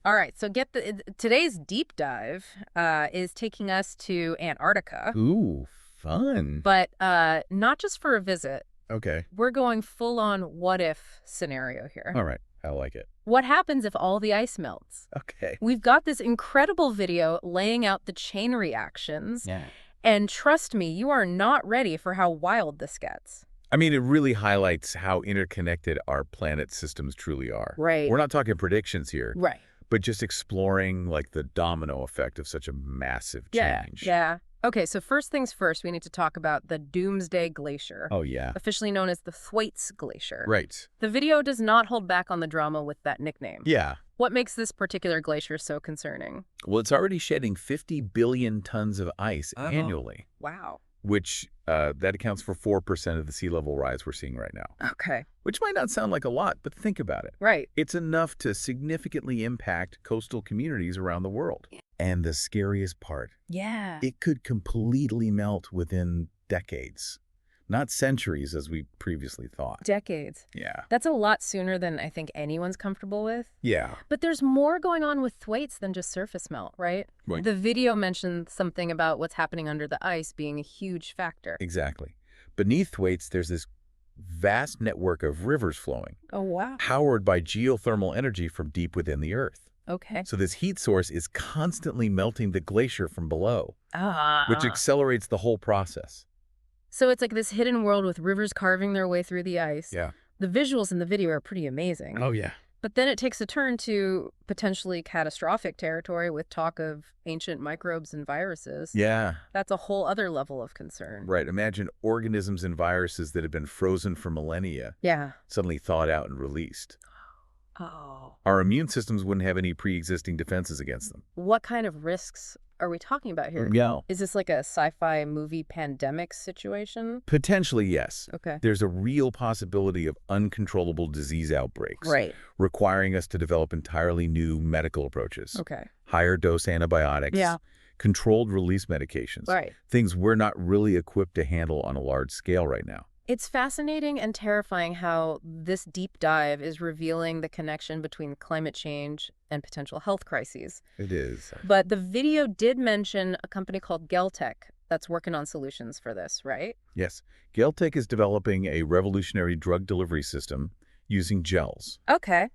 All right, so today's deep dive is taking us to Antarctica, Ooh, fun. but not just for a visit. Okay. We're going full on what if scenario here. All right. I like it. What happens if all the ice melts? Okay. We've got this incredible video laying out the chain reactions, Yeah. and trust me, you are not ready for how wild this gets. I mean, it really highlights how interconnected our planet systems truly are. Right. We're not talking predictions here, Right. but just exploring like the domino effect of such a massive Yeah. change. Yeah. Okay, so first things first, we need to talk about the Doomsday Glacier, Oh, yeah. officially known as the Thwaites Glacier. Right. The video does not hold back on the drama with that nickname. Yeah. What makes this particular glacier so concerning? Well, it's already shedding 50 billion tons of ice annually, Wow. which that accounts for 4% of the sea level rise we're seeing right now. Okay. Which might not sound like a lot, but think about it. Right. It's enough to significantly impact coastal communities around the world. And the scariest part, Yeah. it could completely melt within decades, not centuries as we previously thought. Decades. Yeah. That's a lot sooner than I think anyone's comfortable with. Yeah. But there's more going on with Thwaites than just surface melt, right? Right. The video mentioned something about what's happening under the ice being a huge factor. Exactly. Beneath Thwaites, there's this vast network of rivers flowing, Oh, wow. powered by geothermal energy from deep within the Earth. Okay. So this heat source is constantly melting the glacier from below, Ah. which accelerates the whole process. So it's like this hidden world with rivers carving their way through the ice. Yeah. The visuals in the video are pretty amazing. Oh, yeah. But then it takes a turn to potentially catastrophic territory with talk of ancient microbes and viruses. Yeah. That's a whole other level of concern. Right. Imagine organisms and viruses that have been frozen for millennia, Yeah. suddenly thawed out and released. Oh. Our immune systems wouldn't have any pre-existing defenses against them. What kind of risks are we talking about here? Yeah. Is this like a sci-fi movie pandemic situation? Potentially, yes. Okay. There's a real possibility of uncontrollable disease outbreaks, Right. requiring us to develop entirely new medical approaches. Okay. Higher dose antibiotics, Yeah. controlled release medications, Right. things we're not really equipped to handle on a large scale right now. It's fascinating and terrifying how this deep dive is revealing the connection between climate change and potential health crises. It is. But the video did mention a company called Geltec that's working on solutions for this, right? Yes. Geltec is developing a revolutionary drug delivery system using gels. Okay.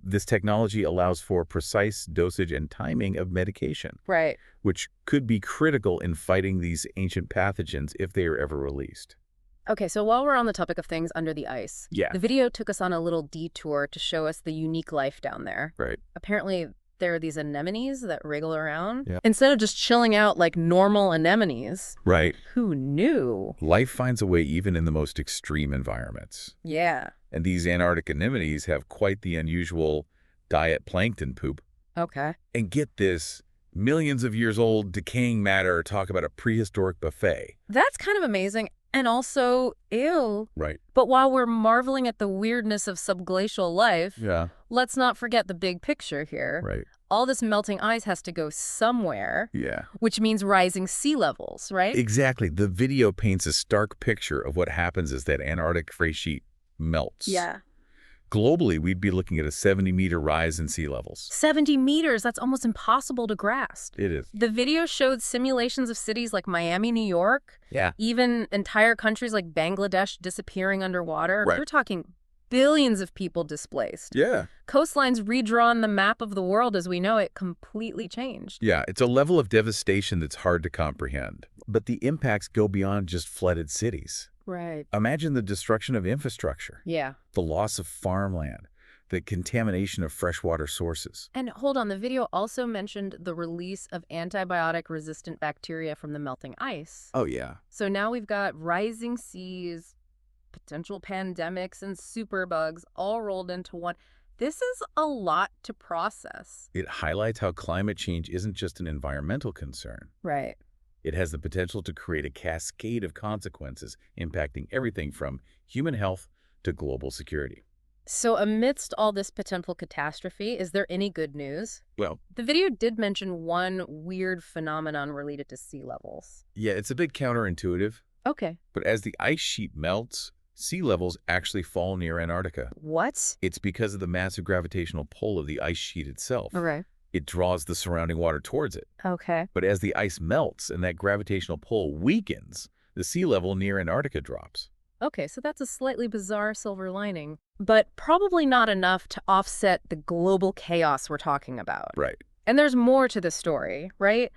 This technology allows for precise dosage and timing of medication, Right. which could be critical in fighting these ancient pathogens if they are ever released. Okay, so while we're on the topic of things under the ice, Yeah. the video took us on a little detour to show us the unique life down there. Right. Apparently, there are these anemones that wriggle around. Yeah. Instead of just chilling out like normal anemones. Right. Who knew? Life finds a way even in the most extreme environments. Yeah. And these Antarctic anemones have quite the unusual diet plankton poop. Okay. And get this, millions of years old decaying matter, talk about a prehistoric buffet. That's kind of amazing. And also, ew. Right. But while we're marveling at the weirdness of subglacial life, Yeah. let's not forget the big picture here. Right. All this melting ice has to go somewhere, Yeah. which means rising sea levels, right? Exactly. The video paints a stark picture of what happens as that Antarctic face sheet melts. Yeah. Globally, we'd be looking at a 70-meter rise in sea levels. 70 meters, that's almost impossible to grasp. It is. The video showed simulations of cities like Miami, New York, Yeah. even entire countries like Bangladesh disappearing underwater. Right. We're talking billions of people displaced. Yeah. Coastlines redrawn the map of the world as we know it completely changed. Yeah, it's a level of devastation that's hard to comprehend. But the impacts go beyond just flooded cities. Right. Imagine the destruction of infrastructure, Yeah. the loss of farmland, the contamination of freshwater sources. And hold on, the video also mentioned the release of antibiotic-resistant bacteria from the melting ice. Oh, yeah. So now we've got rising seas, potential pandemics, and superbugs all rolled into one. This is a lot to process. It highlights how climate change isn't just an environmental concern. Right. It has the potential to create a cascade of consequences impacting everything from human health to global security. So amidst all this potential catastrophe, is there any good news? Well, The video did mention one weird phenomenon related to sea levels. yeah, it's a bit counterintuitive, Okay. but as the ice sheet melts, sea levels actually fall near Antarctica. What? It's because of the massive gravitational pull of the ice sheet itself. Okay. It draws the surrounding water towards it. Okay. But as the ice melts and that gravitational pull weakens, the sea level near Antarctica drops. Okay, so that's a slightly bizarre silver lining, but probably not enough to offset the global chaos we're talking about. Right. And there's more to the story, right?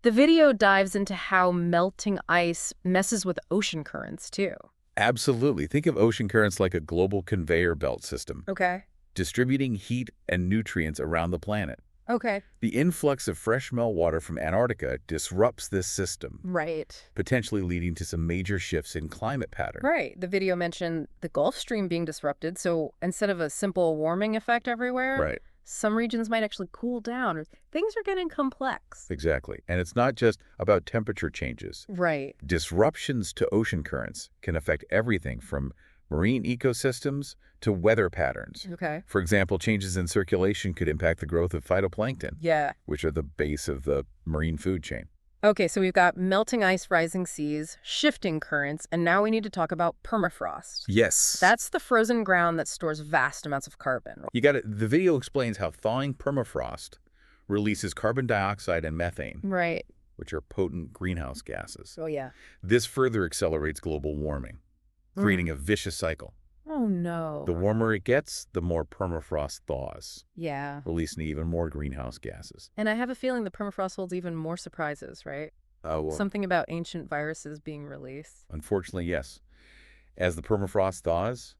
The video dives into how melting ice messes with ocean currents, too. Absolutely. Think of ocean currents like a global conveyor belt system, Okay. distributing heat and nutrients around the planet. Okay. The influx of fresh meltwater from Antarctica disrupts this system, Right. potentially leading to some major shifts in climate pattern. Right. The video mentioned the Gulf Stream being disrupted, so instead of a simple warming effect everywhere, Right. some regions might actually cool down, or things are getting complex. Exactly. And it's not just about temperature changes. Right. Disruptions to ocean currents can affect everything from marine ecosystems to weather patterns. Okay. For example, changes in circulation could impact the growth of phytoplankton, Yeah. which are the base of the marine food chain. Okay, so we've got melting ice, rising seas, shifting currents, and now we need to talk about permafrost. Yes. That's the frozen ground that stores vast amounts of carbon. You got it. The video explains how thawing permafrost releases carbon dioxide and methane, Right. which are potent greenhouse gases. Oh, yeah. This further accelerates global warming, creating a vicious cycle. Oh, no. The warmer it gets, the more permafrost thaws, Yeah. releasing even more greenhouse gases. And I have a feeling the permafrost holds even more surprises, right? Well, Something about ancient viruses being released. unfortunately, yes. As the permafrost thaws,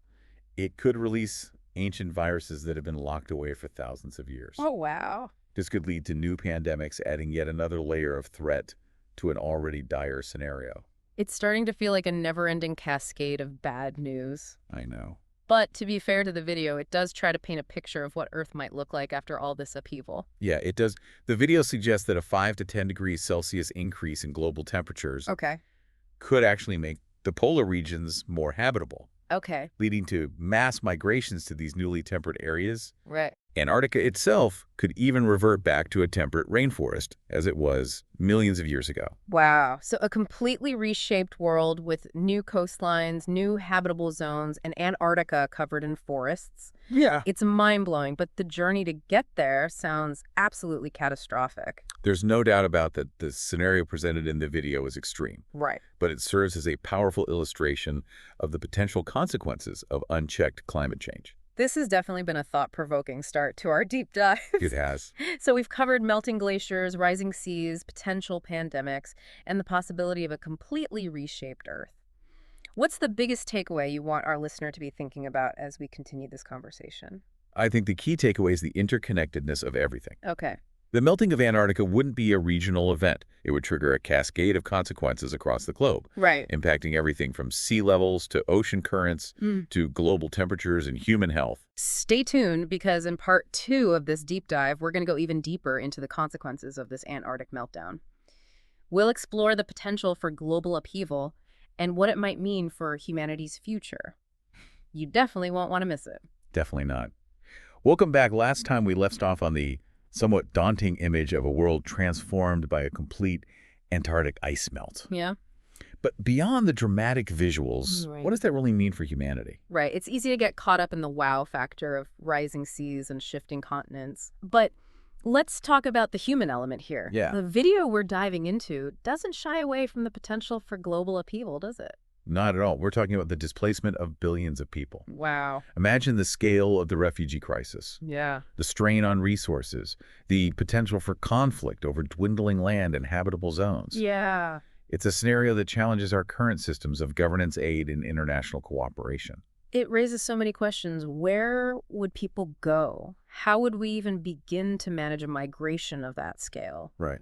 it could release ancient viruses that have been locked away for thousands of years. Oh, wow. This could lead to new pandemics, adding yet another layer of threat to an already dire scenario. It's starting to feel like a never-ending cascade of bad news. I know. But to be fair to the video, it does try to paint a picture of what Earth might look like after all this upheaval. Yeah, it does. The video suggests that a 5 to 10 degrees Celsius increase in global temperatures Okay. could actually make the polar regions more habitable, Okay. leading to mass migrations to these newly temperate areas. Right. Antarctica itself could even revert back to a temperate rainforest, as it was millions of years ago. Wow. So a completely reshaped world with new coastlines, new habitable zones, and Antarctica covered in forests. Yeah. It's mind-blowing, but the journey to get there sounds absolutely catastrophic. There's no doubt about that the scenario presented in the video is extreme, Right. but it serves as a powerful illustration of the potential consequences of unchecked climate change. This has definitely been a thought-provoking start to our deep dive. It has. So we've covered melting glaciers, rising seas, potential pandemics, and the possibility of a completely reshaped Earth. What's the biggest takeaway you want our listener to be thinking about as we continue this conversation? I think the key takeaway is the interconnectedness of everything. Okay. The melting of Antarctica wouldn't be a regional event. It would trigger a cascade of consequences across the globe, Right. impacting everything from sea levels to ocean currents to global temperatures and human health. Stay tuned, because in part 2 of this deep dive, we're going to go even deeper into the consequences of this Antarctic meltdown. We'll explore the potential for global upheaval and what it might mean for humanity's future. You definitely won't want to miss it. Definitely not. Welcome back. Last time we left off on the somewhat daunting image of a world transformed by a complete Antarctic ice melt. Yeah? But beyond the dramatic visuals, Right. what does that really mean for humanity? Right. It's easy to get caught up in the wow factor of rising seas and shifting continents. But let's talk about the human element here. Yeah. The video we're diving into doesn't shy away from the potential for global upheaval, does it? Not at all. We're talking about the displacement of billions of people. Wow. Imagine the scale of the refugee crisis, Yeah. the strain on resources, the potential for conflict over dwindling land and habitable zones. Yeah. It's a scenario that challenges our current systems of governance aid and international cooperation. It raises so many questions. Where would people go? How would we even begin to manage a migration of that scale? Right.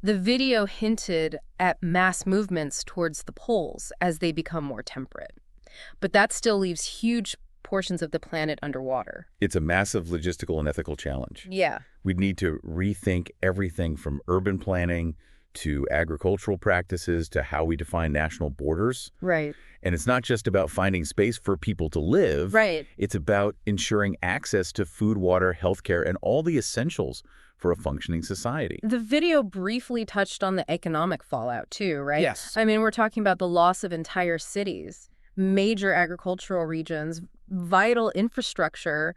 The video hinted at mass movements towards the poles as they become more temperate. But that still leaves huge portions of the planet underwater. It's a massive logistical and ethical challenge. Yeah. We'd need to rethink everything from urban planning to agricultural practices to how we define national borders. Right. And it's not just about finding space for people to live. Right. It's about ensuring access to food, water, healthcare, and all the essentials for a functioning society. The video briefly touched on the economic fallout too, right? Yes. I mean, we're talking about the loss of entire cities, major agricultural regions, vital infrastructure,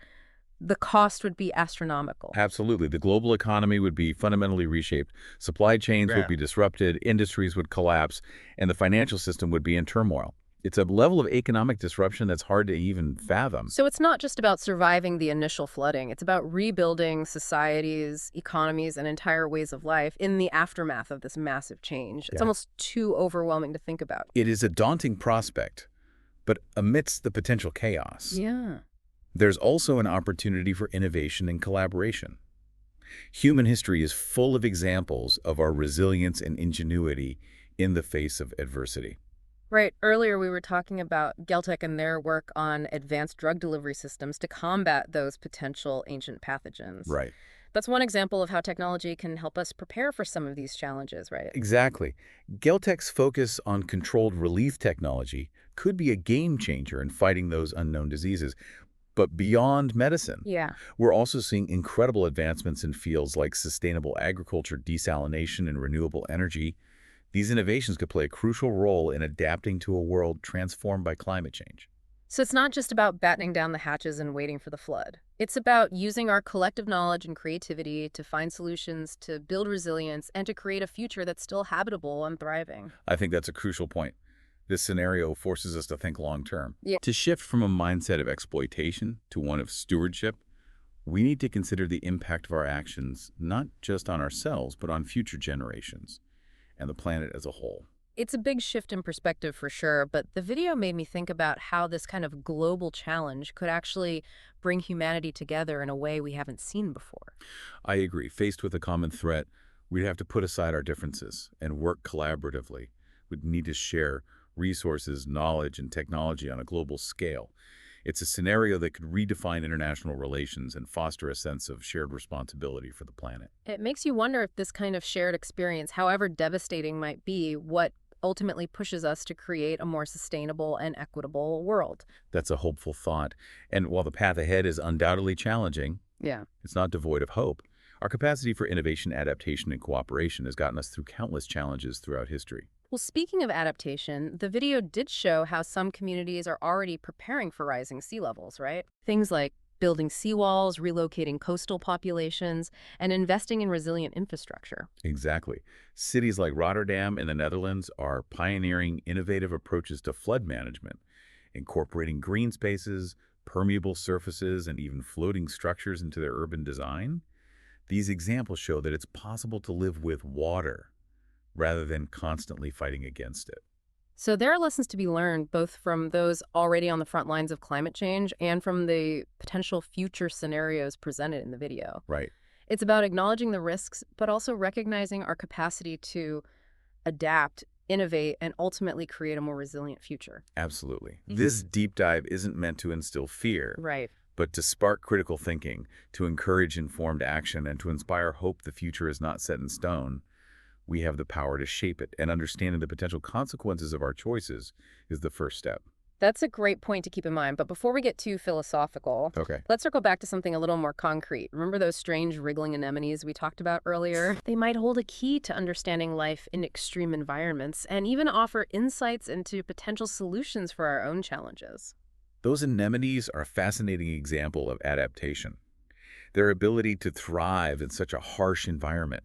the cost would be astronomical. Absolutely. The global economy would be fundamentally reshaped. Supply chains would Yeah. be disrupted, industries would collapse, and the financial system would be in turmoil. It's a level of economic disruption that's hard to even fathom. So it's not just about surviving the initial flooding. It's about rebuilding societies, economies, and entire ways of life in the aftermath of this massive change. It's Yeah. almost too overwhelming to think about. It is a daunting prospect, but amidst the potential chaos, Yeah. there's also an opportunity for innovation and collaboration. Human history is full of examples of our resilience and ingenuity in the face of adversity. Right. Earlier, we were talking about Geltec and their work on advanced drug delivery systems to combat those potential ancient pathogens. Right. That's one example of how technology can help us prepare for some of these challenges, right? Exactly. Geltec's focus on controlled relief technology could be a game changer in fighting those unknown diseases. But beyond medicine, Yeah. we're also seeing incredible advancements in fields like sustainable agriculture, desalination, and renewable energy. These innovations could play a crucial role in adapting to a world transformed by climate change. So it's not just about battening down the hatches and waiting for the flood. It's about using our collective knowledge and creativity to find solutions, to build resilience, and to create a future that's still habitable and thriving. I think that's a crucial point. This scenario forces us to think long-term. Yeah. To shift from a mindset of exploitation to one of stewardship, we need to consider the impact of our actions, not just on ourselves, but on future generations and the planet as a whole. It's a big shift in perspective for sure, but the video made me think about how this kind of global challenge could actually bring humanity together in a way we haven't seen before. I agree. Faced with a common threat, we'd have to put aside our differences and work collaboratively. We'd need to share resources, knowledge, and technology on a global scale. It's a scenario that could redefine international relations and foster a sense of shared responsibility for the planet. It makes you wonder if this kind of shared experience, however devastating might be, what ultimately pushes us to create a more sustainable and equitable world. That's a hopeful thought. And while the path ahead is undoubtedly challenging, Yeah. it's not devoid of hope. Our capacity for innovation, adaptation, and cooperation has gotten us through countless challenges throughout history. Well, speaking of adaptation, the video did show how some communities are already preparing for rising sea levels, right? Things like building seawalls, relocating coastal populations, and investing in resilient infrastructure. Exactly. Cities like Rotterdam in the Netherlands are pioneering innovative approaches to flood management, incorporating green spaces, permeable surfaces, and even floating structures into their urban design. These examples show that it's possible to live with water rather than constantly fighting against it. So there are lessons to be learned both from those already on the front lines of climate change and from the potential future scenarios presented in the video. Right. It's about acknowledging the risks, but also recognizing our capacity to adapt, innovate, and ultimately create a more resilient future. Absolutely. This deep dive isn't meant to instill fear, Right. but to spark critical thinking, to encourage informed action, and to inspire hope the future is not set in stone. We have the power to shape it, and understanding the potential consequences of our choices is the first step. That's a great point to keep in mind. But before we get too philosophical, Okay. let's circle back to something a little more concrete. Remember those strange wriggling anemones we talked about earlier? They might hold a key to understanding life in extreme environments and even offer insights into potential solutions for our own challenges. Those anemones are a fascinating example of adaptation. Their ability to thrive in such a harsh environment,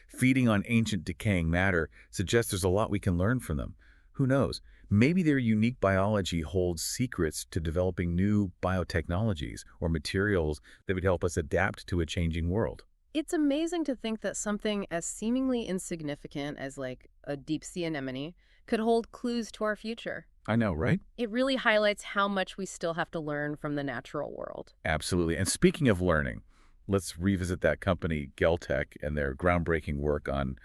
feeding on ancient decaying matter, suggests there's a lot we can learn from them. Who knows? Maybe their unique biology holds secrets to developing new biotechnologies or materials that would help us adapt to a changing world. It's amazing to think that something as seemingly insignificant as like a deep sea anemone could hold clues to our future. I know, right? It really highlights how much we still have to learn from the natural world. Absolutely. And speaking of learning, let's revisit that company, Geltec, and their groundbreaking work on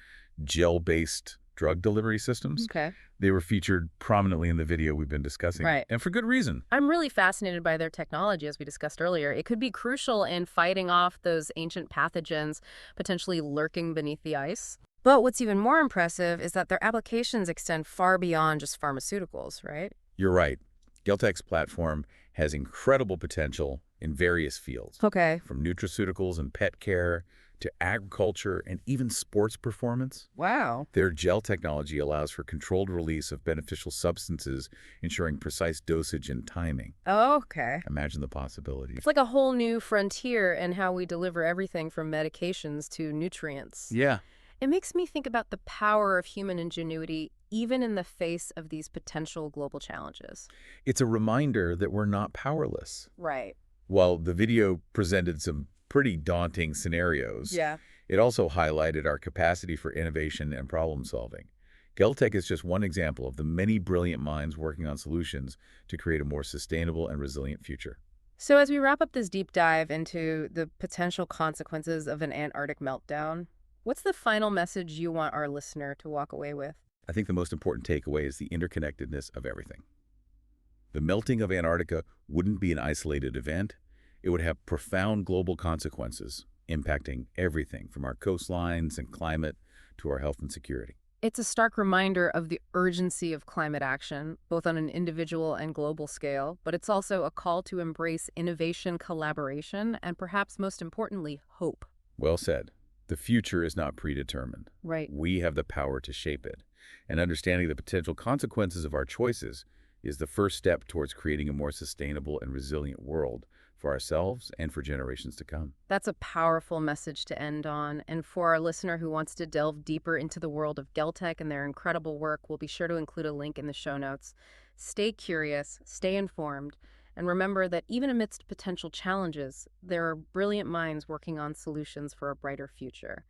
gel-based drug delivery systems. Okay. They were featured prominently in the video we've been discussing. Right. And for good reason. I'm really fascinated by their technology, as we discussed earlier. It could be crucial in fighting off those ancient pathogens potentially lurking beneath the ice. But what's even more impressive is that their applications extend far beyond just pharmaceuticals, right? You're right. Geltec's platform has incredible potential in various fields, Okay. from nutraceuticals and pet care to agriculture and even sports performance. Wow. Their gel technology allows for controlled release of beneficial substances, ensuring precise dosage and timing. Okay. Imagine the possibilities. It's like a whole new frontier in how we deliver everything from medications to nutrients. Yeah, It makes me think about the power of human ingenuity, even in the face of these potential global challenges. it's a reminder that we're not powerless. Right. While the video presented some pretty daunting scenarios, Yeah. it also highlighted our capacity for innovation and problem solving. Geltech is just one example of the many brilliant minds working on solutions to create a more sustainable and resilient future. So, as we wrap up this deep dive into the potential consequences of an Antarctic meltdown, what's the final message you want our listener to walk away with? I think the most important takeaway is the interconnectedness of everything. The melting of Antarctica wouldn't be an isolated event. It would have profound global consequences, impacting everything from our coastlines and climate to our health and security. It's a stark reminder of the urgency of climate action, both on an individual and global scale, but it's also a call to embrace innovation, collaboration, and perhaps most importantly, hope. Well said. The future is not predetermined. Right. We have the power to shape it. And understanding the potential consequences of our choices is the first step towards creating a more sustainable and resilient world for ourselves and for generations to come. That's a powerful message to end on. And for our listener who wants to delve deeper into the world of Geltech and their incredible work, we'll be sure to include a link in the show notes. Stay curious, stay informed, and remember that even amidst potential challenges, there are brilliant minds working on solutions for a brighter future.